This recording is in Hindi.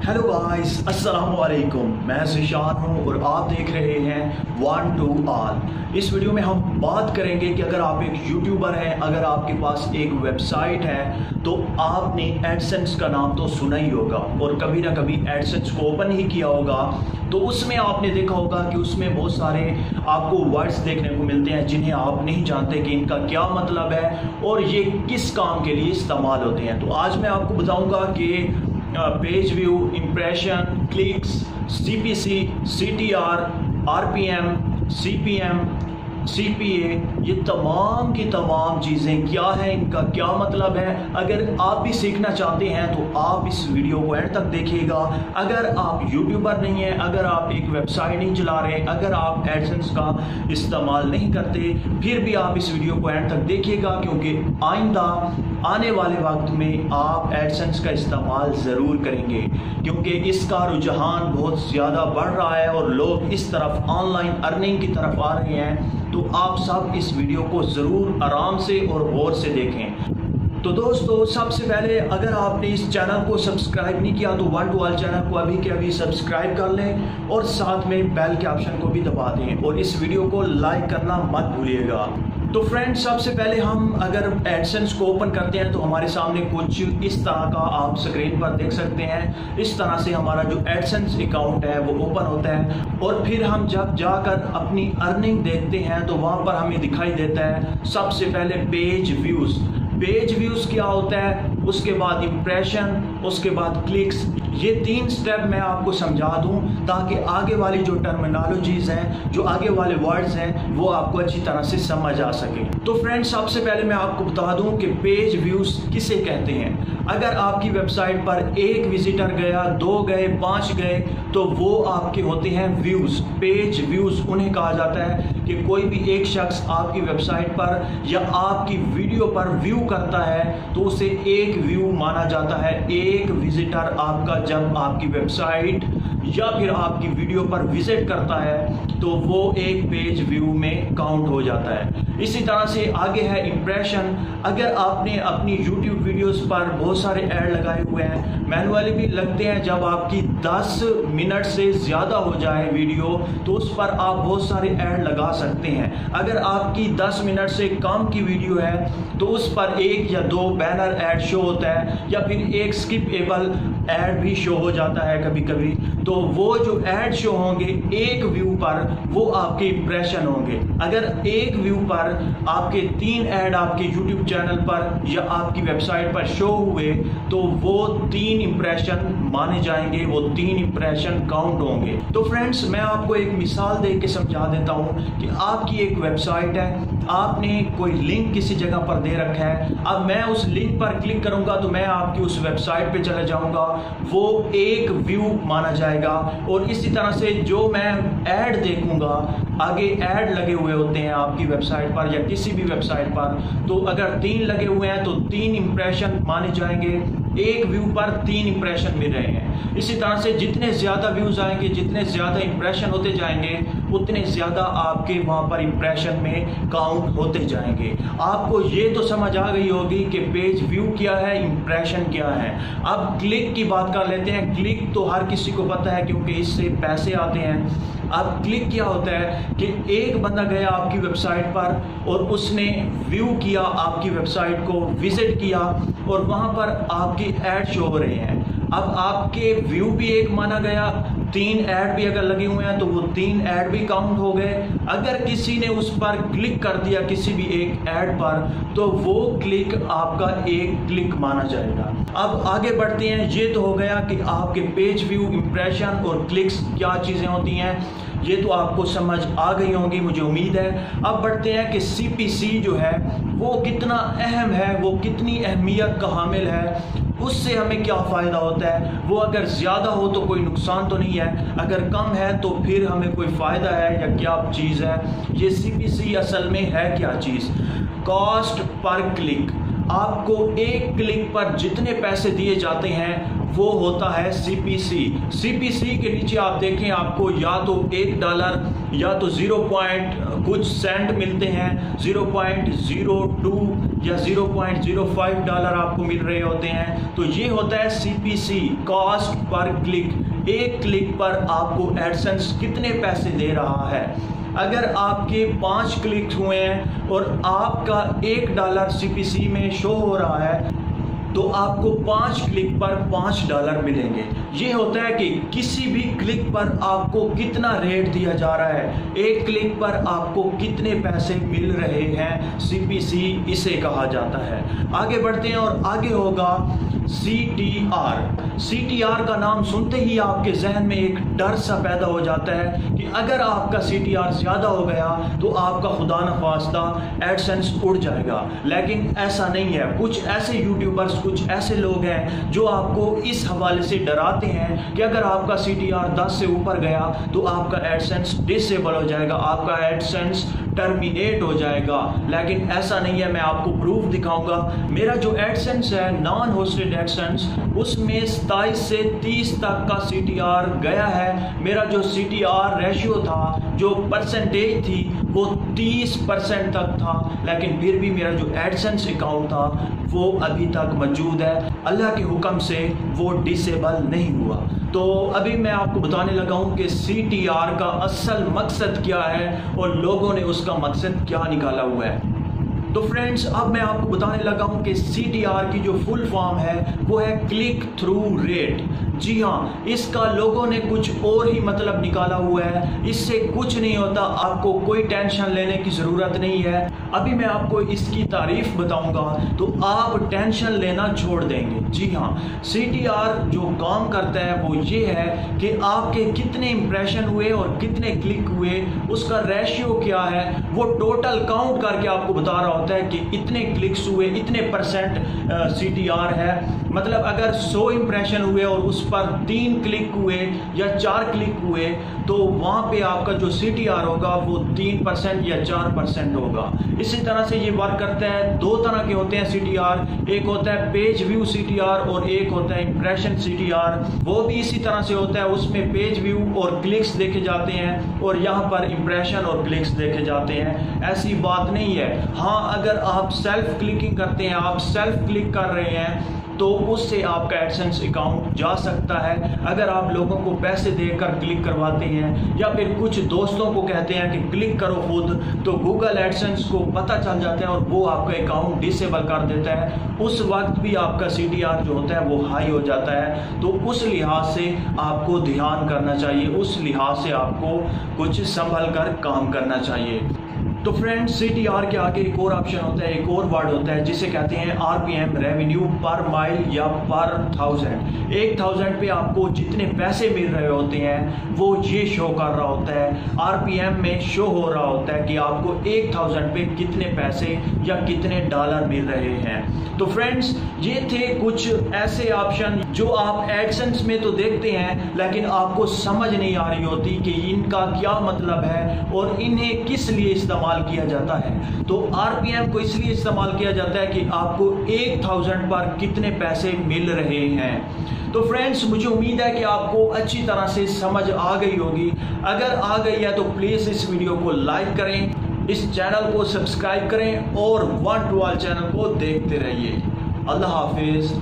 हेलो गाइस, अस्सलाम वालेकुम। मैं ज़िशान हूँ और आप देख रहे हैं वन टू ऑल। इस वीडियो में हम बात करेंगे कि अगर आप एक यूट्यूबर हैं, अगर आपके पास एक वेबसाइट है तो आपने एडसेंस का नाम तो सुना ही होगा और कभी ना कभी एडसेंस को ओपन ही किया होगा। तो उसमें आपने देखा होगा कि उसमें बहुत सारे आपको वर्ड्स देखने को मिलते हैं जिन्हें आप नहीं जानते कि इनका क्या मतलब है और ये किस काम के लिए इस्तेमाल होते हैं। तो आज मैं आपको बताऊंगा कि page view, impression, clicks, CPC, CTR, RPM, CPM, CPA, ये तमाम की तमाम चीज़ें क्या हैं, इनका क्या मतलब है। अगर आप भी सीखना चाहते हैं तो आप इस वीडियो को एंड तक देखिएगा। अगर आप यूट्यूबर नहीं हैं, अगर आप एक वेबसाइट नहीं चला रहे, अगर आप एडसेंस का इस्तेमाल नहीं करते, फिर भी आप इस वीडियो को एंड तक देखिएगा, क्योंकि आइंदा आने वाले वक्त में आप एडसेंस का इस्तेमाल ज़रूर करेंगे, क्योंकि इसका रुझान बहुत ज़्यादा बढ़ रहा है और लोग इस तरफ ऑनलाइन अर्निंग की तरफ आ रहे हैं। तो आप सब इस वीडियो को ज़रूर आराम से और गौर से देखें। तो दोस्तों, सबसे पहले अगर आपने इस चैनल को सब्सक्राइब नहीं किया तो वन टू ऑल चैनल को अभी के अभी सब्सक्राइब कर लें और साथ में बेल के ऑप्शन को भी दबा दें और इस वीडियो को लाइक करना मत भूलिएगा। तो फ्रेंड्स, सबसे पहले हम अगर एडसेंस को ओपन करते हैं तो हमारे सामने कुछ इस तरह का आप स्क्रीन पर देख सकते हैं। इस तरह से हमारा जो एडसेंस अकाउंट है वो ओपन होता है और फिर हम जब जाकर अपनी अर्निंग देखते हैं तो वहाँ पर हमें दिखाई देता है सबसे पहले पेज व्यूज़। पेज व्यूज़ क्या होता है, उसके बाद इम्प्रेशन, उसके बाद क्लिक्स। ये 3 स्टेप मैं आपको समझा दूं ताकि आगे वाली जो टर्मिनोलॉजीज़ हैं, जो आगे वाले वर्ड्स हैं, वो आपको अच्छी तरह से समझ आ सके। तो फ्रेंड्स, सबसे पहले मैं आपको बता दूं कि पेज व्यूज़ किसे कहते हैं। अगर आपकी वेबसाइट पर एक विजिटर गया, 2 गए, 5 गए, तो वो आपके होते हैं व्यूज़। पेज व्यूज़ उन्हें कहा जाता है कि कोई भी एक शख्स आपकी वेबसाइट पर या आपकी वीडियो पर व्यू करता है तो उसे एक व्यू माना जाता है। एक विजिटर आपका जब आपकी वेबसाइट या फिर आपकी वीडियो पर विजिट करता है तो वो एक पेज व्यू में काउंट हो जाता है। इसी तरह से आगे है इम्प्रेशन। अगर आपने अपनी YouTube वीडियोस पर बहुत सारे ऐड लगाए हुए हैं, मैनुअली भी लगते हैं, जब आपकी 10 मिनट से ज़्यादा हो जाए वीडियो तो उस पर आप बहुत सारे ऐड लगा सकते हैं। अगर आपकी 10 मिनट से कम की वीडियो है तो उस पर 1 या 2 बैनर ऐड शो होता है या फिर एक स्किपेबल ऐड भी शो हो जाता है कभी कभी। तो वो जो ऐड शो होंगे एक व्यू पर, वो आपके इम्प्रेशन होंगे। अगर एक व्यू पर आपके 3 ऐड आपके YouTube चैनल पर या आपकी वेबसाइट पर शो हुए तो वो 3 इम्प्रेशन माने जाएंगे, वो 3 इम्प्रेशन काउंट होंगे। तो फ्रेंड्स, मैं आपको एक मिसाल दे के समझा देता हूँ कि आपकी एक वेबसाइट है, आपने कोई लिंक किसी जगह पर दे रखा है। अब मैं उस लिंक पर क्लिक करूंगा तो मैं आपकी उस वेबसाइट पे चले जाऊंगा, वो एक व्यू माना जाएगा। और इसी तरह से जो मैं ऐड देखूंगा, आगे ऐड लगे हुए होते हैं आपकी वेबसाइट पर या किसी भी वेबसाइट पर, तो अगर 3 लगे हुए हैं तो 3 इम्प्रेशन माने जाएंगे। एक व्यू पर 3 इम्प्रेशन मिल रहे हैं। इसी तरह से जितने ज़्यादा व्यूज़ आएंगे, जितने ज़्यादा इम्प्रेशन होते जाएंगे, उतने ज़्यादा आपके वहाँ पर इम्प्रेशन में काउंट होते जाएंगे। आपको ये तो समझ आ गई होगी कि पेज व्यू क्या है, इम्प्रेशन क्या है। अब क्लिक की बात कर लेते हैं। क्लिक तो हर किसी को पता है क्योंकि इससे पैसे आते हैं। अब क्लिक क्या होता है कि एक बंदा गया आपकी वेबसाइट पर और उसने व्यू किया, आपकी वेबसाइट को विजिट किया और वहाँ पर आपकी ऐड शो हो रहे हैं। अब आपके व्यू भी एक माना गया, 3 ऐड भी अगर लगे हुए हैं तो वो 3 ऐड भी काउंट हो गए। अगर किसी ने उस पर क्लिक कर दिया किसी भी एक ऐड पर तो वो क्लिक आपका एक क्लिक माना जाएगा। अब आगे बढ़ते हैं। ये तो हो गया कि आपके पेज व्यू, इम्प्रेशन और क्लिक्स क्या चीज़ें होती हैं, ये तो आपको समझ आ गई होंगी, मुझे उम्मीद है। अब बढ़ते हैं कि CPC जो है वो कितना अहम है, वो कितनी अहमियत का हामिल है, उससे हमें क्या फ़ायदा होता है। वो अगर ज़्यादा हो तो कोई नुकसान तो नहीं है, अगर कम है तो फिर हमें कोई फ़ायदा है या क्या चीज़ है। ये CPC असल में है क्या चीज़? Cost per click. आपको एक क्लिक पर जितने पैसे दिए जाते हैं वो होता है सीपीसी। सीपीसी के नीचे आप देखें आपको या तो $1 या तो 0 कुछ सेंट मिलते हैं, 0.02 या $0.05 आपको मिल रहे होते हैं। तो ये होता है सीपीसी, कॉस्ट पर क्लिक। एक क्लिक पर आपको एडसेंस कितने पैसे दे रहा है। अगर आपके 5 क्लिक हुए हैं और आपका $1 सीपीसी में शो हो रहा है तो आपको 5 क्लिक पर $5 मिलेंगे। ये होता है कि किसी भी क्लिक पर आपको कितना रेट दिया जा रहा है, एक क्लिक पर आपको कितने पैसे मिल रहे हैं, सीपीसी इसे कहा जाता है। आगे बढ़ते हैं और आगे होगा CTR। CTR का नाम सुनते ही आपके जहन में एक डर सा पैदा हो जाता है कि अगर आपका CTR ज्यादा हो गया तो आपका खुदा न खास्ता एडसेंस उड़ जाएगा। लेकिन ऐसा नहीं है। कुछ ऐसे यूट्यूबर्स, कुछ ऐसे लोग हैं जो आपको इस हवाले से डराते हैं कि अगर आपका CTR 10 से ऊपर गया तो आपका एडसेंस डिसेबल हो जाएगा, आपका एडसेंस टर्मिनेट हो जाएगा। लेकिन ऐसा नहीं है, मैं आपको प्रूफ दिखाऊंगा। मेरा जो एडसेंस है नॉन होस्टेड एडसेंस, उसमें 27 से 30 तक का CTR गया है। मेरा जो CTR रेशियो था, जो परसेंटेज थी, वो 30% तक था। लेकिन फिर भी मेरा जो एडसेंस अकाउंट था वो अभी तक मौजूद है। अल्लाह के हुक्म से वो डिसेबल नहीं हुआ। तो अभी मैं आपको बताने लगा हूं कि CTR का असल मकसद क्या है और लोगों ने उसका मकसद क्या निकाला हुआ है। तो फ्रेंड्स, अब मैं आपको बताने लगा हूं कि CTR की जो फुल फॉर्म है वो है क्लिक थ्रू रेट। जी हाँ, इसका लोगों ने कुछ और ही मतलब निकाला हुआ है। इससे कुछ नहीं होता, आपको कोई टेंशन लेने की ज़रूरत नहीं है। अभी मैं आपको इसकी तारीफ बताऊंगा तो आप टेंशन लेना छोड़ देंगे। जी हाँ, CTR जो काम करता है वो ये है कि आपके कितने इंप्रेशन हुए और कितने क्लिक हुए, उसका रेशियो क्या है, वो टोटल काउंट करके आपको बता रहा होता है कि इतने क्लिक्स हुए, इतने परसेंट CTR है। मतलब अगर 100 इंप्रेशन हुए और उस पर 3 क्लिक हुए या 4 क्लिक हुए तो वहां पे आपका जो CTR होगा वो 3% या 4% होगा। इसी तरह से ये वर्क करता है। 2 तरह के होते हैं CTR, एक होता है पेज व्यू CTR और एक होता है इंप्रेशन CTR। वो भी इसी तरह से होता है, उसमें पेज व्यू और क्लिक्स देखे जाते हैं और यहाँ पर इंप्रेशन और क्लिक्स देखे जाते हैं। ऐसी बात नहीं है। हाँ, अगर आप सेल्फ क्लिकिंग करते हैं, आप सेल्फ क्लिक कर रहे हैं तो उससे आपका एडसेंस अकाउंट जा सकता है। अगर आप लोगों को पैसे देकर क्लिक करवाते हैं या फिर कुछ दोस्तों को कहते हैं कि क्लिक करो खुद, तो गूगल एडसेंस को पता चल जाता है और वो आपका अकाउंट डिसेबल कर देता है। उस वक्त भी आपका CTR जो होता है वो हाई हो जाता है। तो उस लिहाज से आपको ध्यान करना चाहिए, उस लिहाज से आपको कुछ संभल कर काम करना चाहिए। तो फ्रेंड्स, CTR के आगे एक और ऑप्शन होता है, एक और वर्ड होता है जिसे कहते हैं RPM, रेवेन्यू पर माइल या पर 1000। 1000 पे आपको जितने पैसे मिल रहे होते हैं वो ये शो कर रहा होता है। RPM में शो हो रहा होता है कि आपको 1000 पे कितने पैसे या कितने डॉलर मिल रहे हैं। तो फ्रेंड्स, ये थे कुछ ऐसे ऑप्शन जो आप एडसेंस में तो देखते हैं लेकिन आपको समझ नहीं आ रही होती कि इनका क्या मतलब है और इन्हें किस लिए इस्तेमाल किया जाता है। तो RPM को इसलिए इस्तेमाल किया जाता है कि आपको 1000 पर कितने पैसे मिल रहे हैं। तो फ्रेंड्स, मुझे उम्मीद है कि आपको अच्छी तरह से समझ आ गई होगी। अगर आ गई है तो प्लीज इस वीडियो को लाइक करें, इस चैनल को सब्सक्राइब करें और 1 to All चैनल को देखते रहिए। अल्लाह हाफिज।